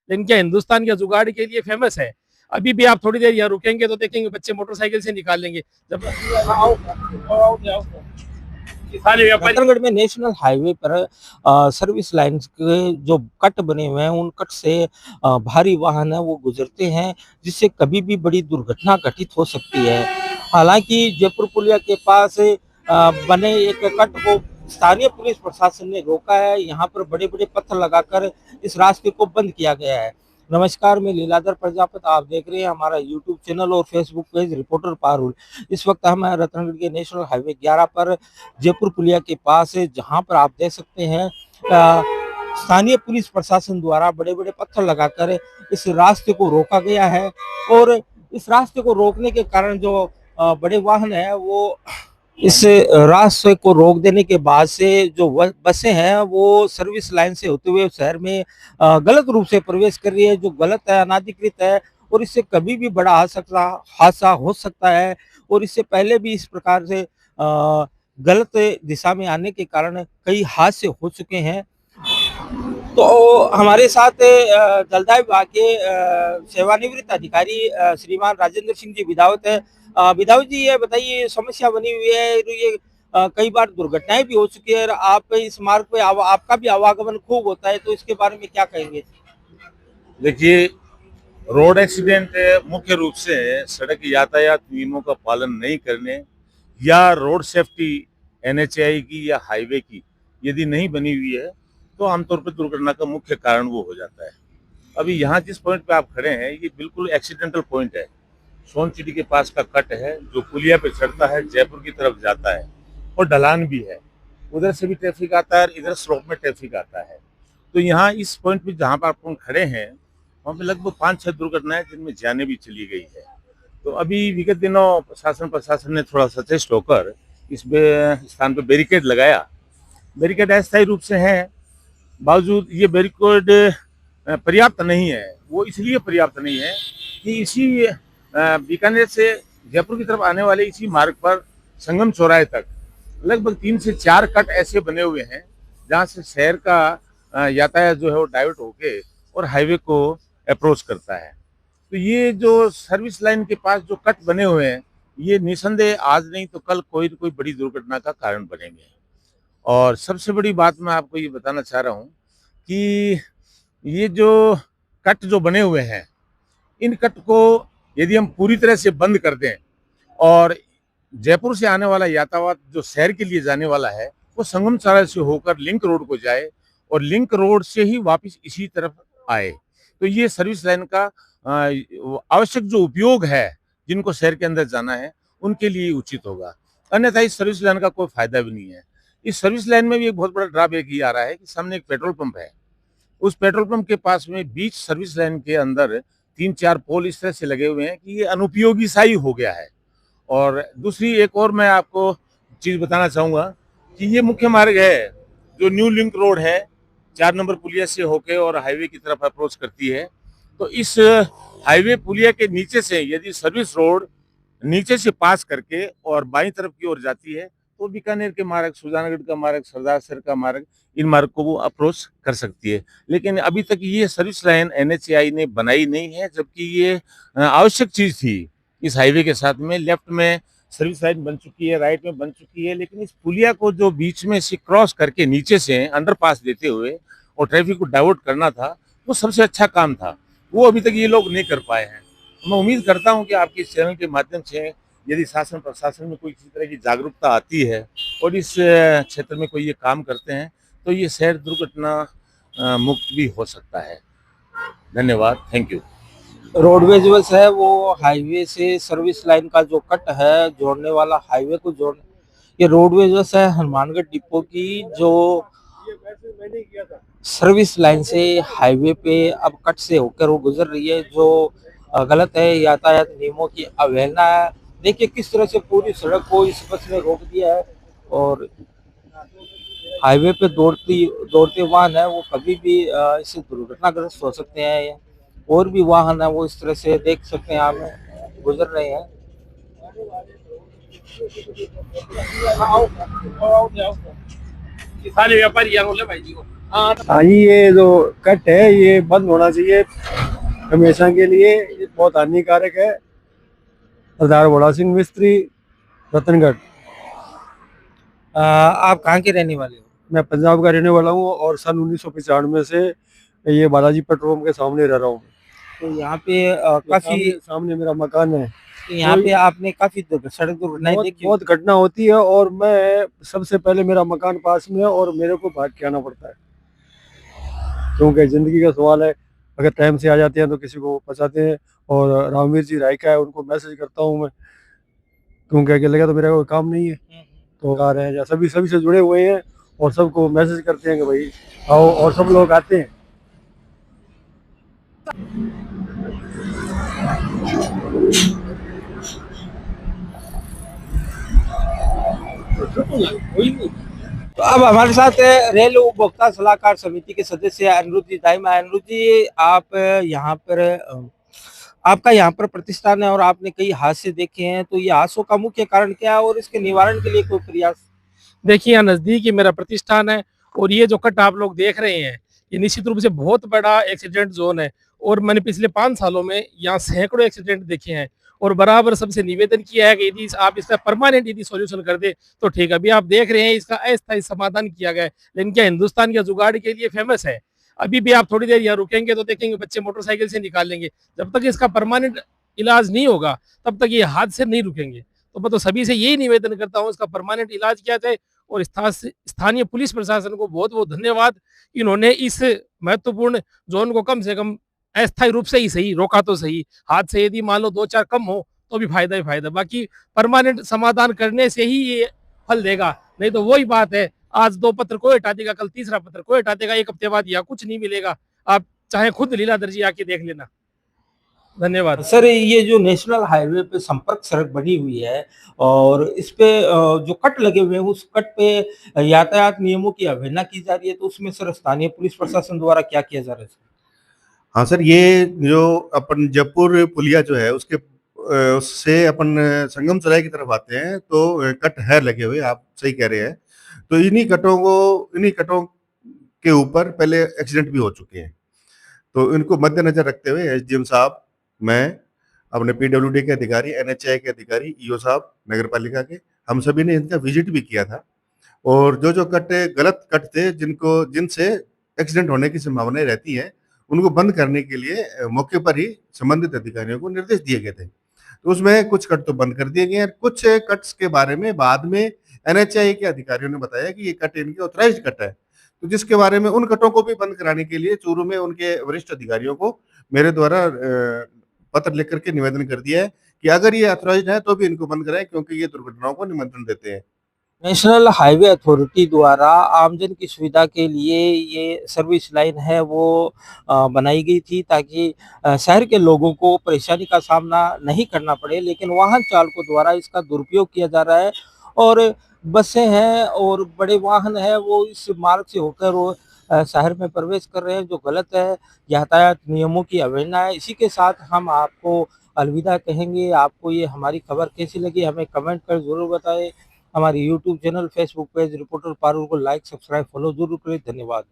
लेकिन क्या हिंदुस्तान क्या जुगाड़ के लिए फेमस है? अभी भी आप थोड़ी देर यहाँ रुकेंगे तो देखेंगे बच्चे मोटरसाइकिल से निकाल लेंगे जब सारे व्यापारी। रतनगढ़ में नेशनल हाईवे पर सर्विस लाइन के जो कट बने हुए हैं उन कट से भारी वाहन है वो गुजरते हैं, जिससे कभी भी बड़ी दुर्घटना घटित हो सकती है। हालांकि जयपुर पुलिया के पास बने एक कट को स्थानीय पुलिस प्रशासन ने रोका है। यहाँ पर बड़े बड़े पत्थर लगाकर इस रास्ते को बंद किया गया है। नमस्कार, मैं लीलाधर प्रजापत, आप देख रहे हैं हमारा यूट्यूब चैनल और फेसबुक पेज रिपोर्टर पारुल। इस वक्त हम रतनगढ़ के नेशनल हाईवे 11 पर जयपुर पुलिया के पास है, जहां पर आप देख सकते हैं स्थानीय पुलिस प्रशासन द्वारा बड़े बड़े पत्थर लगाकर इस रास्ते को रोका गया है। और इस रास्ते को रोकने के कारण जो बड़े वाहन है वो इस रास्ते को रोक देने के बाद से जो बसें हैं वो सर्विस लाइन से होते हुए शहर में गलत रूप से प्रवेश कर रही है, जो गलत है, अनाधिकृत है। और इससे कभी भी बड़ा हादसा हो सकता है। और इससे पहले भी इस प्रकार से गलत दिशा में आने के कारण कई हादसे हो चुके हैं। तो हमारे साथ जलदाय विभाग के सेवानिवृत्त अधिकारी श्रीमान राजेंद्र सिंह जी विधावत है। विधावत जी, ये बताइए, समस्या बनी हुई है तो ये कई बार दुर्घटनाएं भी हो चुकी है और आप इस मार्ग पे आपका भी आवागमन खूब होता है, तो इसके बारे में क्या कहेंगे? देखिए, रोड एक्सीडेंट मुख्य रूप से सड़क यातायात नियमों का पालन नहीं करने या रोड सेफ्टी एनएचएआई की या हाईवे की यदि नहीं बनी हुई है तो आमतौर पर दुर्घटना का मुख्य कारण वो हो जाता है। अभी यहाँ जिस पॉइंट पे आप खड़े हैं ये बिल्कुल एक्सीडेंटल पॉइंट है। सोनचिड़ी के पास का कट है जो पुलिया पे चढ़ता है, जयपुर की तरफ जाता है और ढलान भी है। उधर से भी ट्रैफिक आता है, इधर स्लोप में ट्रैफिक आता है। तो यहाँ इस पॉइंट पे जहाँ पर आप खड़े हैं वहाँ पे लगभग 5-6 दुर्घटनाएं जिनमें जाने भी चली गई है। तो अभी विगत दिनों प्रशासन ने थोड़ा सचेत होकर इस स्थान पे बैरिकेड लगाया। बैरिकेड अस्थायी रूप से है, बावजूद ये बैरिकेड पर्याप्त नहीं है। वो इसलिए पर्याप्त नहीं है कि इसी बीकानेर से जयपुर की तरफ आने वाले इसी मार्ग पर संगम चौराहे तक लगभग 3 से 4 कट ऐसे बने हुए हैं जहाँ से शहर का यातायात जो है वो डाइवर्ट होके और हाईवे को अप्रोच करता है। तो ये जो सर्विस लाइन के पास जो कट बने हुए हैं ये निसंदेह आज नहीं तो कल कोई न कोई बड़ी दुर्घटना का कारण बनेंगे। और सबसे बड़ी बात मैं आपको ये बताना चाह रहा हूँ कि ये जो कट जो बने हुए हैं इन कट को यदि हम पूरी तरह से बंद कर दें और जयपुर से आने वाला यातायात जो शहर के लिए जाने वाला है वो संगम चौराहे से होकर लिंक रोड को जाए और लिंक रोड से ही वापस इसी तरफ आए, तो ये सर्विस लाइन का आवश्यक जो उपयोग है जिनको शहर के अंदर जाना है उनके लिए उचित होगा। अन्यथा इस सर्विस लाइन का कोई फायदा भी नहीं है। इस सर्विस लाइन में भी एक बहुत बड़ा ड्रॉबैक ये आ रहा है कि सामने एक पेट्रोल पंप है। उस पेट्रोल पंप के पास में बीच सर्विस लाइन के अंदर 3-4 पोल इस तरह से लगे हुए हैं कि ये अनुपयोगी सा ही हो गया है। और दूसरी एक और मैं आपको चीज बताना चाहूंगा कि ये मुख्य मार्ग है जो न्यू लिंक रोड है 4 नंबर पुलिया से होके और हाईवे की तरफ अप्रोच करती है। तो इस हाईवे पुलिया के नीचे से यदि सर्विस रोड नीचे से पास करके और बाईं तरफ की ओर जाती है तो बीकानेर के मार्ग, सुजानगढ़ का मार्ग, सरदार सर का मार्ग, इन मार्ग को वो अप्रोच कर सकती है। लेकिन अभी तक ये सर्विस लाइन एनएचएआई ने बनाई नहीं है, जबकि ये आवश्यक चीज थी। इस हाईवे के साथ में लेफ्ट में सर्विस लाइन बन चुकी है, राइट में बन चुकी है, लेकिन इस पुलिया को जो बीच में से क्रॉस करके नीचे से अंडरपास देते हुए और ट्रैफिक को डाइवर्ट करना था वो सबसे अच्छा काम था। वो अभी तक ये लोग नहीं कर पाए हैं। मैं उम्मीद करता हूं कि आपके इस चैनल के माध्यम से यदि शासन प्रशासन में कोई किसी तरह की जागरूकता आती है और इस क्षेत्र में कोई ये काम करते हैं तो ये शहर दुर्घटना मुक्त भी हो सकता है। धन्यवाद, थैंक यू। रोडवेज बस है वो हाईवे से सर्विस लाइन का जो कट है जोड़ने वाला, हाईवे को जोड़, ये रोडवेज बस है हनुमानगढ़ डिपो की जो सर्विस लाइन से हाईवे पे अब कट से होकर वो गुजर रही है, जो गलत है, यातायात नियमों की अवहेलना है। देखिए किस तरह से पूरी सड़क को इस बस ने रोक दिया है और हाईवे पे दौड़ते वाहन है वो कभी भी इससे दुर्घटनाग्रस्त हो सकते हैं। और भी वाहन है वो इस तरह से देख सकते हैं आप गुजर रहे हैं। सारे व्यापारी यहाँ बोले भाई जी को हाँ ये जो कट है ये बंद होना चाहिए हमेशा के लिए, ये बहुत हानिकारक है। सरदार भोला सिंह मिस्त्री, रतनगढ़। आप कहाँ के रहने वाले हो? मैं पंजाब का रहने वाला हूँ और सन 1995 से ये बालाजी पेट्रोल पंप के सामने रह रहा हूँ। तो यहाँ पे काफी सामने मेरा मकान है। तो यहाँ पे आपने काफी सड़क दुर्घटनाएं देखी बहुत घटना होती है और मैं सबसे पहले, मेरा मकान पास में है और मेरे को भाग के आना पड़ता है, क्योंकि जिंदगी का सवाल है। अगर टाइम से आ जाते हैं तो किसी को बचाते हैं। और रामवीर जी रायका है, उनको मैसेज करता हूँ मैं, क्योंकि अकेले का तो मेरा कोई काम नहीं है। तो आ रहे हैं या सभी से जुड़े हुए हैं और सबको मैसेज करते हैं कि भाई आओ, और सब लोग आते हैं। तो अब हमारे साथ रेल उपभोक्ता सलाहकार समिति के सदस्य अनिरुद्ध जी दाइमा। अनिरुद्ध जी, आप यहाँ पर आपका यहाँ पर प्रतिष्ठान है और आपने कई हादसे देखे हैं, तो ये हादसों का मुख्य कारण क्या है और इसके निवारण के लिए कोई प्रयास? देखिए, यहाँ नजदीक ही मेरा प्रतिष्ठान है और ये जो कट आप लोग देख रहे हैं, ये निश्चित रूप से बहुत बड़ा एक्सीडेंट जोन है और मैंने पिछले 5 सालों में यहाँ सैकड़ों एक्सीडेंट देखे हैं और बराबर सबसे निवेदन किया है कि यदि आप इसका परमानेंट यदि सॉल्यूशन कर दे तो ठीक है। अभी आप देख रहे हैं इसका अस्थायी समाधान किया गया है, लेकिन क्या हिंदुस्तान के जुगाड़ के लिए फेमस है। अभी भी आप थोड़ी देर यहाँ रुकेंगे तो देखेंगे बच्चे मोटरसाइकिल से निकाल लेंगे। जब तक इसका परमानेंट इलाज नहीं होगा तब तक ये हादसे नहीं रुकेंगे। तो मैं तो सभी से यही निवेदन करता हूँ, इसका परमानेंट इलाज किया जाए। और स्थानीय पुलिस प्रशासन को बहुत बहुत धन्यवाद, इन्होंने इस महत्वपूर्ण जोन को कम से कम अस्थायी रूप से ही सही रोका तो सही। हाथ से यदि मान लो 2-4 कम हो तो भी फायदा ही फायदा, बाकी परमानेंट समाधान करने से ही ये फल देगा। नहीं तो वही बात है, आज 2 पत्र कोई हटा देगा, कल तीसरा पत्र कोई हटा देगा, 1 हफ्ते बाद यहाँ कुछ नहीं मिलेगा। आप चाहे खुद लीला दर्जी आके देख लेना। धन्यवाद सर। ये जो नेशनल हाईवे पे संपर्क सड़क बनी हुई है और इस पे जो कट लगे हुए हैं, उस कट पे यातायात नियमों की अवहेलना की जा रही है, तो उसमें सर स्थानीय पुलिस प्रशासन द्वारा क्या किया जा रहा है? हाँ सर, ये जो अपन जयपुर पुलिया जो है उसके उससे अपन संगम सराय की तरफ आते हैं तो कट है लगे हुए, आप सही कह रहे हैं। तो इन्हीं कटों के ऊपर पहले एक्सीडेंट भी हो चुके हैं। तो इनको मद्देनजर रखते हुए एसडीएम साहब, मैं, अपने पीडब्ल्यूडी के अधिकारी, एनएचआई के अधिकारी, ईओ साहब नगर पालिका के, हम सभी ने इनका विजिट भी किया था। और जो कट गलत कट थे, जिनसे एक्सीडेंट होने की संभावनाएं रहती है, उनको बंद करने के लिए मौके पर ही संबंधित अधिकारियों को निर्देश दिए गए थे। तो उसमें कुछ कट तो बंद कर दिए गए हैं, कुछ कट्स के बारे में बाद में एनएचआई के अधिकारियों ने बताया कि ये कट इनके ऑथराइज्ड कट है। तो जिसके बारे में उन कटों को भी बंद कराने के लिए चूरू में उनके वरिष्ठ अधिकारियों को मेरे द्वारा पत्र लिख करके निवेदन कर दिया है कि अगर ये ऑथराइज्ड है तो भी इनको बंद कराएं, क्योंकि ये दुर्घटनाओं को निमंत्रण देते हैं। नेशनल हाईवे अथॉरिटी द्वारा आमजन की सुविधा के लिए ये सर्विस लाइन है वो बनाई गई थी, ताकि शहर के लोगों को परेशानी का सामना नहीं करना पड़े, लेकिन वाहन चालकों द्वारा इसका दुरुपयोग किया जा रहा है। और बसें हैं और बड़े वाहन हैं, वो इस मार्ग से होकर वो शहर में प्रवेश कर रहे हैं, जो गलत है। यातायात नियमों की अवहेलना है। इसी के साथ हम आपको अलविदा कहेंगे। आपको ये हमारी खबर कैसी लगी हमें कमेंट कर जरूर बताएं। हमारे YouTube channel, Facebook page reporter Parul को लाइक, सब्सक्राइब, फॉलो जरूर करें। धन्यवाद।